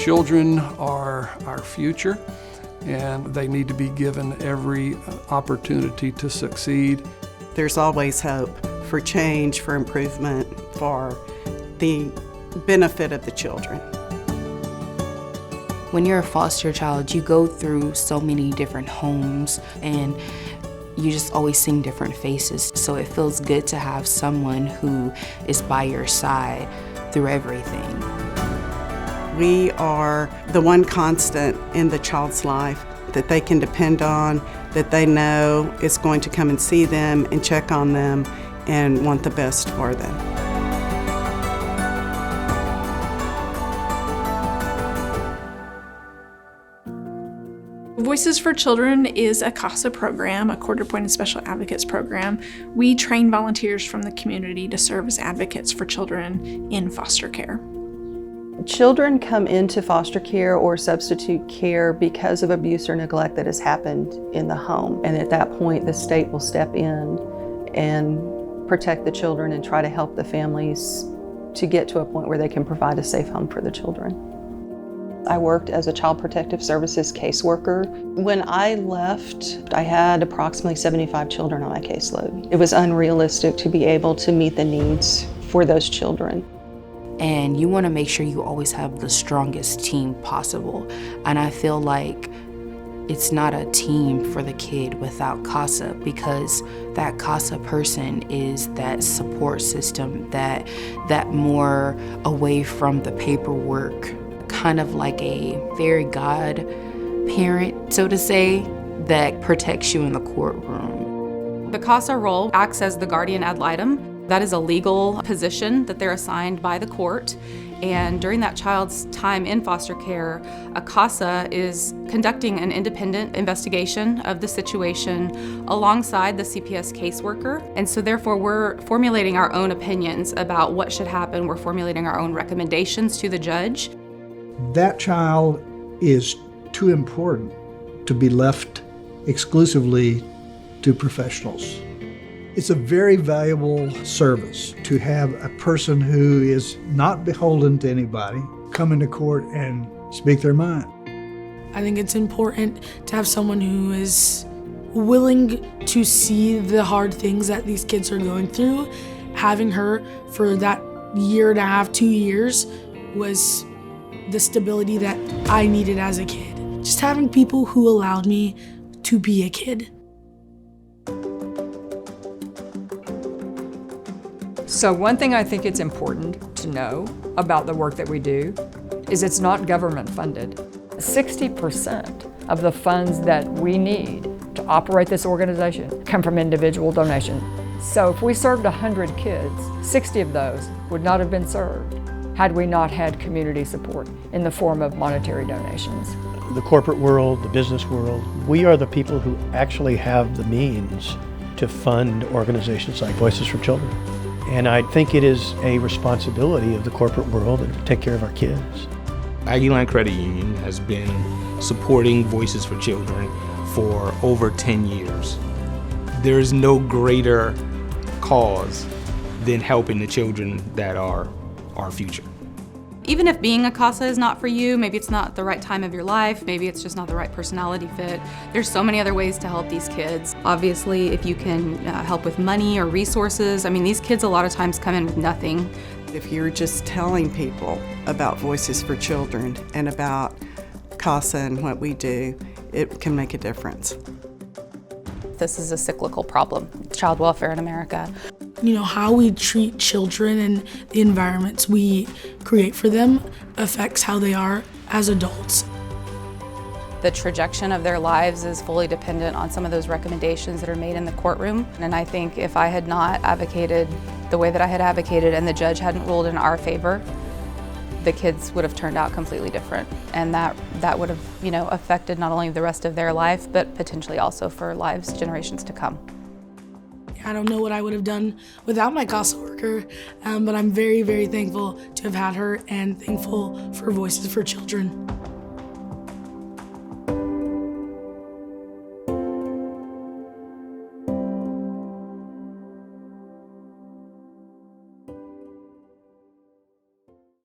Children are our future, and they need to be given every opportunity to succeed. There's always hope for change, for improvement, for the benefit of the children. When you're a foster child, you go through so many different homes and you just always see different faces. So it feels good to have someone who is by your side through everything. We are the one constant in the child's life that they can depend on, that they know is going to come and see them and check on them and want the best for them. Voices for Children is a CASA program, a court-appointed special advocates program. We train volunteers from the community to serve as advocates for children in foster care. Children come into foster care or substitute care because of abuse or neglect that has happened in the home. And at that point, the state will step in and protect the children and try to help the families to get to a point where they can provide a safe home for the children. I worked as a Child Protective Services caseworker. When I left, I had approximately 75 children on my caseload. It was unrealistic to be able to meet the needs for those children. And you want to make sure you always have the strongest team possible. And I feel like it's not a team for the kid without CASA, because that CASA person is that support system, that more away from the paperwork, kind of like a fairy godparent, so to say, that protects you in the courtroom. The CASA role acts as the guardian ad litem. That is a legal position that they're assigned by the court. And during that child's time in foster care, a CASA is conducting an independent investigation of the situation alongside the CPS caseworker. And so therefore we're formulating our own opinions about what should happen. We're formulating our own recommendations to the judge. That child is too important to be left exclusively to professionals. It's a very valuable service to have a person who is not beholden to anybody come into court and speak their mind. I think it's important to have someone who is willing to see the hard things that these kids are going through. Having her for that year and a half, 2 years, was the stability that I needed as a kid. Just having people who allowed me to be a kid. So one thing I think it's important to know about the work that we do is it's not government funded. 60% of the funds that we need to operate this organization come from individual donations. So if we served 100 kids, 60 of those would not have been served had we not had community support in the form of monetary donations. The corporate world, the business world, we are the people who actually have the means to fund organizations like Voices for Children. And I think it is a responsibility of the corporate world to take care of our kids. Aggie Line Credit Union has been supporting Voices for Children for over 10 years. There is no greater cause than helping the children that are our future. Even if being a CASA is not for you, maybe it's not the right time of your life, maybe it's just not the right personality fit, there's so many other ways to help these kids. Obviously, if you can help with money or resources, I mean, these kids a lot of times come in with nothing. If you're just telling people about Voices for Children and about CASA and what we do, it can make a difference. This is a cyclical problem, child welfare in America. You know, how we treat children and the environments we create for them affects how they are as adults. The trajectory of their lives is fully dependent on some of those recommendations that are made in the courtroom. And I think if I had not advocated the way that I had advocated and the judge hadn't ruled in our favor, the kids would have turned out completely different. And that would have, affected not only the rest of their life, but potentially also for lives, generations to come. I don't know what I would have done without my CASA worker, but I'm very, very thankful to have had her and thankful for Voices for Children.